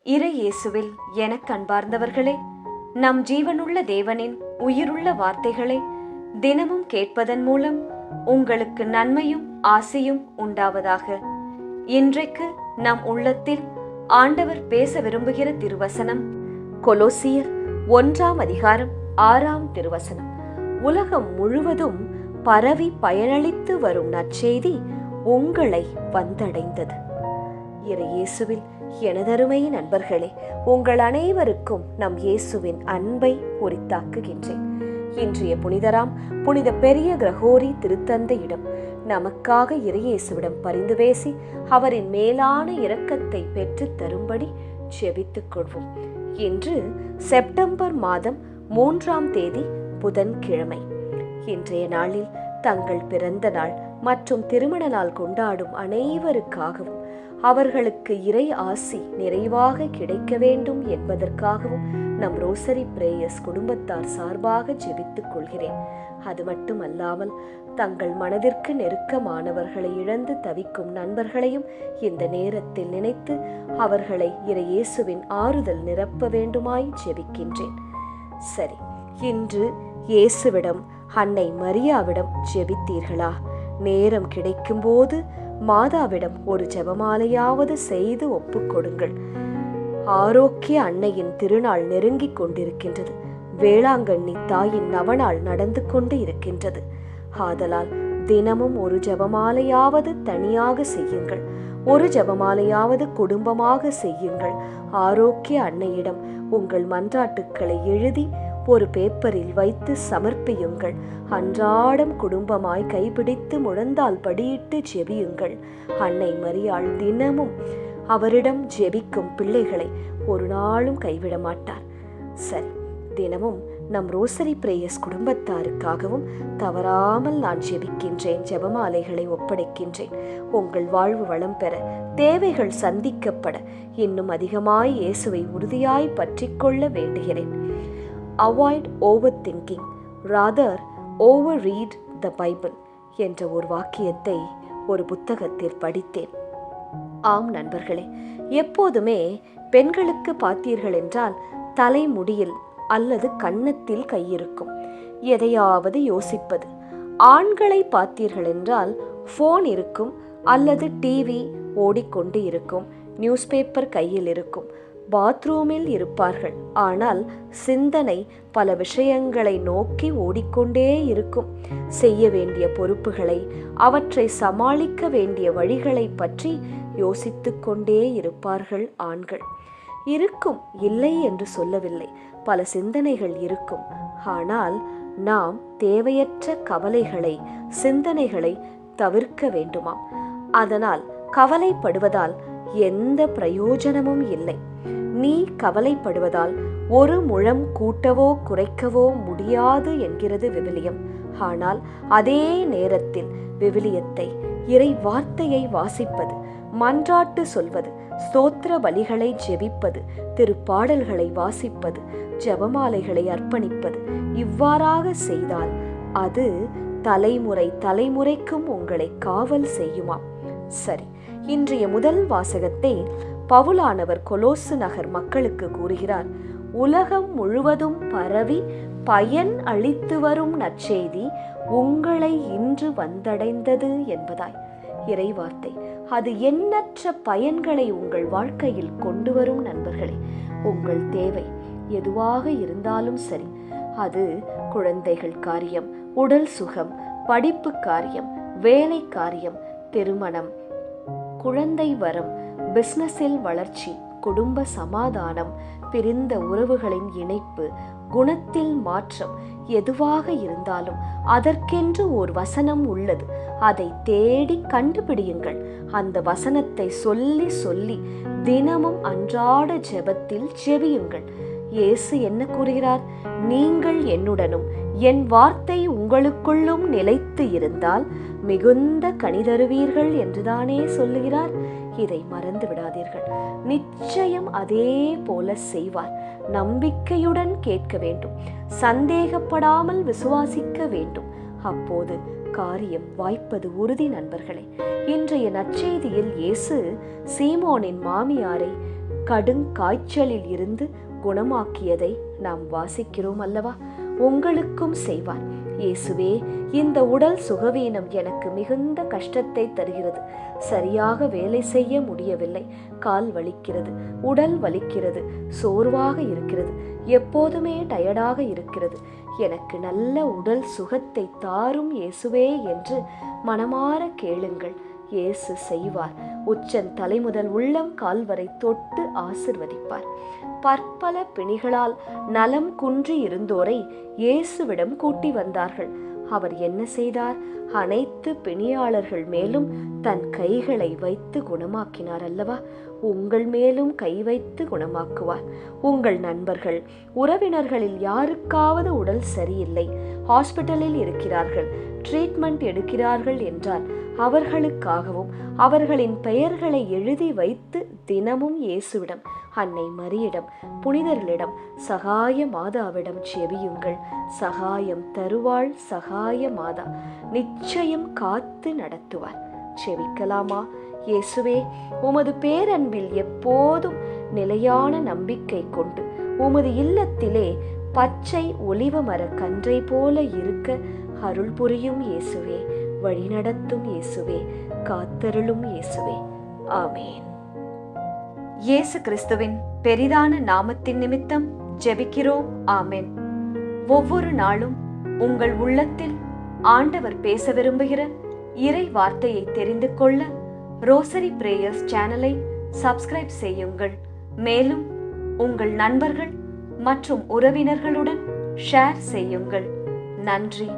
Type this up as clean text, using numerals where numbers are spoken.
இறை இயேசுவில் எனக் அன்பார்ந்தவர்களே, நம் ஜீவனுள்ள தேவனின் உயிருள்ள வார்த்தைகளை தினமும் கேட்பதன் மூலம் உங்களுக்கு நன்மையும் ஆசையும் உண்டாவதாக. இன்றைக்கு நம் உள்ளத்தில் ஆண்டவர் பேச விரும்புகிற திருவசனம் கொலோசியர் 1ஆம் அதிகாரம் 6ஆம் திருவசனம். உலகம் முழுவதும் பரவி பயனளித்து வரும் நற்செய்தி உங்களை வந்தடைந்தது. இறை இயேசுவில் எனதருமை நண்பர்களே, உங்கள் அனைவருக்கும் நம் இயேசுவின் அன்பை உரித்தாக்குகின்றேன். இன்றைய புனிதராம் புனித பெரிய கிரகோரி திருத்தந்தையிடம் நமக்காக இறை இயேசுவிடம் பரிந்து பேசி அவரின் மேலான இரக்கத்தை பெற்று தரும்படி ஜெபித்துக் கொள்வோம். இன்று செப்டம்பர் மாதம் 3ஆம் தேதி புதன்கிழமை. இன்றைய நாளில் தங்கள் பிறந்த நாள் மற்றும் திருமண நாள் கொண்டாடும் அனைவருக்காகவும் அவர்களுக்கு இறை ஆசி நிறைவாக கிடைக்க வேண்டும் என்பதற்காகவும் நம் ரோசரி பிரேயர்ஸ் குடும்பத்தார் சார்பாக ஜெபித்துக் கொள்கிறேன். அது மட்டுமல்லாமல் தங்கள் மனதிற்கு நெருக்கமானவர்களை இழந்து தவிக்கும் நண்பர்களையும் இந்த நேரத்தில் நினைத்து அவர்களை இறை இயேசுவின் ஆறுதல் நிரப்ப வேண்டுமாய் ஜெபிக்கின்றேன். சரி, இன்று இயேசுவிடம் அன்னை மரியாவிடம் ஜெபித்தீர்களா? நேரம் கிடைக்கும் போது மாதாவிடம் ஒரு ஜெபமாலையாவது செய்து ஒப்புக்கொடுங்கள். ஆரோக்கிய அன்னையின் திருநாள் நெருங்கிக் கொண்டிருக்கின்றது. வேளாங்கண்ணி தாயின் நவநாள் நடந்து கொண்டு இருக்கின்றது. ஆதலால் தினமும் ஒரு ஜெபமாலையாவது தனியாக செய்யுங்கள், ஒரு ஜெபமாலையாவது குடும்பமாக செய்யுங்கள். ஆரோக்கிய அன்னையிடம் உங்கள் மன்றாட்டுக்களை எழுதி ஒரு பேப்பரில் வைத்து சமர்ப்பியுங்கள். அன்றாடம் குடும்பமாய் கைப்பிடித்து முழந்தால் படியிட்டு ஜெபியுங்கள். அன்னை மரியாள் தினமும் அவரிடம் ஜெபிக்கும் பிள்ளைகளை ஒரு நாளும் கைவிட மாட்டார். சரி, தினமும் நம் ரோசரி பிரேயர்ஸ் குடும்பத்தாருக்காகவும் தவறாமல் நான் ஜெபிக்கின்றேன், ஜெபமாலைகளை ஒப்படைக்கின்றேன். உங்கள் வாழ்வு வளம் பெற, தேவைகள் சந்திக்கப்பட இன்னும் அதிகமாய் இயேசுவை உறுதியாய் பற்றிக்கொள்ள வேண்டுகிறேன். Avoid overthinking, rather overread the Bible என்ற ஒரு வாக்கியத்தை ஒரு புத்தகத்தில் படித்தேன். ஆம் நண்பர்களே, எப்போதுமே பெண்களுக்கு பார்த்தீர்கள் என்றால் தலைமுடியில் அல்லது கன்னத்தில் கையிருக்கும், எதையாவது யோசிப்பது. ஆண்களை பார்த்தீர்கள் என்றால் ஃபோன் இருக்கும் அல்லது டிவி ஓடிக்கொண்டு இருக்கும், நியூஸ் பேப்பர் கையில் இருக்கும், பாத்ரூமில் இருப்பார்கள். ஆனால் சிந்தனை பல விஷயங்களை நோக்கி ஓடிக்கொண்டே இருக்கும். செய்ய வேண்டிய பொறுப்புகளை, அவற்றை சமாளிக்க வேண்டிய வழிகளை பற்றி யோசித்து கொண்டே இருப்பார்கள் ஆண்கள். இருக்கும், இல்லை என்று சொல்லவில்லை, பல சிந்தனைகள் இருக்கும். ஆனால் நாம் தேவையற்ற கவலைகளை, சிந்தனைகளை தவிர்க்க வேண்டுமாம். அதனால் கவலைப்படுவதால் எந்த பிரயோஜனமும் இல்லை. நீ கவலைப்படுவதால் ஒரு முழம் கூட்டவோ குறைக்கவோ முடியாது என்கிறது விவிலியம். ஆனால் அதே நேரத்தில் விவிலியத்தை, இறை வார்த்தையை வாசிப்பது, மன்றாட்டு சொல்வது, ஸ்தோத்திர பலிகளை ஜெபிப்பது, திருப்பாடல்களை வாசிப்பது, ஜெபமாலைகளை அர்ப்பணிப்பது, இவ்வாறாக செய்தால் அது தலைமுறை தலைமுறைக்கும் உங்களை காவல் செய்யுமாம். சரி, இன்றைய முதல் வாசகத்தை பவுலானவர் கொலோசு நகர் மக்களுக்கு கூறுகிறார். உலகம் முழுவதும் பரவி பயன் அளித்து வரும் நற்செய்தி உங்களை இன்று வந்தடைந்தது என்பதாய். இறைவார்த்தை அது எண்ணற்ற பயன்களை உங்கள் வாழ்க்கையில் கொண்டு வரும் நண்பர்களே. உங்கள் தேவை எதுவாக இருந்தாலும் சரி, அது குழந்தைகள் காரியம், உடல் சுகம், படிப்பு காரியம், வேலை காரியம், திருமணம், குழந்தை வரம், பிசினஸில் வளர்ச்சி, குடும்ப சமாதானம், பிரிந்த உறவுகளின் இணைப்பு, குணத்தில் மாற்றம், எதுவாக இருந்தாலும் அதற்கென்று ஒரு வசனம் உள்ளது. அதை தேடி கண்டுபிடியுங்கள். அந்த வசனத்தை சொல்லி சொல்லி தினமும் அன்றாட ஜெபத்தில் ஜெபியுங்கள். இயேசு என்ன கூறுகிறார்? நீங்கள் என்னுடனும் என் வார்த்தை உங்களுக்குள்ளும் நிலைத்து இருந்தால் மிகுந்த கனிதருவீர்கள் என்றுதானே சொல்லுகிறார். இதை மறந்து விடாதீர்கள். நிச்சயம் அதே போல செய்வார். நம்பிக்கையுடன் கேட்க வேண்டும், சந்தேகப்படாமல் விசுவாசிக்க வேண்டும். அப்போது காரியம் வாய்ப்பது உறுதி நண்பர்களே. இன்றைய நற்செய்தியில் இயேசு சீமோனின் மாமியாரை கடுங்காய்ச்சலில் இருந்து குணமாக்கியதை நாம் வாசிக்கிறோம் அல்லவா? உங்களுக்கும் செய்வார். இயேசுவே, இந்த உடல் சுகவீனம் எனக்கு மிகுந்த கஷ்டத்தை தருகிறது. சரியாக வேலை செய்ய முடியவில்லை. கால் வலிக்கிறது, உடல் வலிக்கிறது, சோர்வாக இருக்கிறது, எப்போதுமே டயர்டாக இருக்கிறது. எனக்கு நல்ல உடல் சுகத்தை தாரும் இயேசுவே என்று மனமாற கேளுங்கள். இயேசு செய்வார். உச்சன் தலைமுதல் உள்ளம் கால் வரை தொட்டு ஆசிர்வதிப்பார். பற்பல பிணிகளால் நலம் குன்றி இருந்தோரை இயேசுவிடம் கூட்டி வந்தார்கள். அவர் என்ன செய்தார்? அனைத்து பிணியாளர்கள் மேலும் தன் கைகளை வைத்து குணமாக்கினார் அல்லவா? உங்கள் மேலும் கை வைத்து குணமாக்குவார். உங்கள் நண்பர்கள், உறவினர்களில் யாருக்காவது உடல் சரியில்லை, ஹாஸ்பிட்டலில் இருக்கிறார்கள், ட்ரீட்மெண்ட் எடுக்கிறார்கள் என்றால் அவர்களுக்காகவும் அவர்களின் பெயர்களை எழுதி வைத்து தினமும் இயேசுவிடம், அன்னை மரியிடம், புனிதர்களிடம், சகாய மாதாவிடம் செபியுங்கள். சகாயம் தருவாள் சகாய மாதா. நிச்சயம் காத்து நடத்துவார். செபிக்கலாமா? இயேசுவே, உமது பேரன்பில் எப்போதும் நிலையான நம்பிக்கை கொண்டு உமது இல்லத்திலே பச்சை ஒலிவ மர கன்றை போல இருக்க அருள் புரியும் இயேசுவே. வழிநடத்தும் இயேசுவே. காத்தருளும் இயேசுவே. ஆமேன். இயேசு கிறிஸ்துவின் பெரிதான நாமத்தின் நிமித்தம் ஜெபிக்கிறோம். ஆமேன். ஒவ்வொரு நாளும் உங்கள் உள்ளத்தில் ஆண்டவர் பேச விரும்புகிற இறை வார்த்தையை தெரிந்து கொள்ள ரோசரி பிரேயர்ஸ் சேனலை சப்ஸ்கிரைப் செய்யுங்கள். மேலும் உங்கள் நண்பர்கள் மற்றும் உறவினர்களுடன் ஷேர் செய்யுங்கள். நன்றி.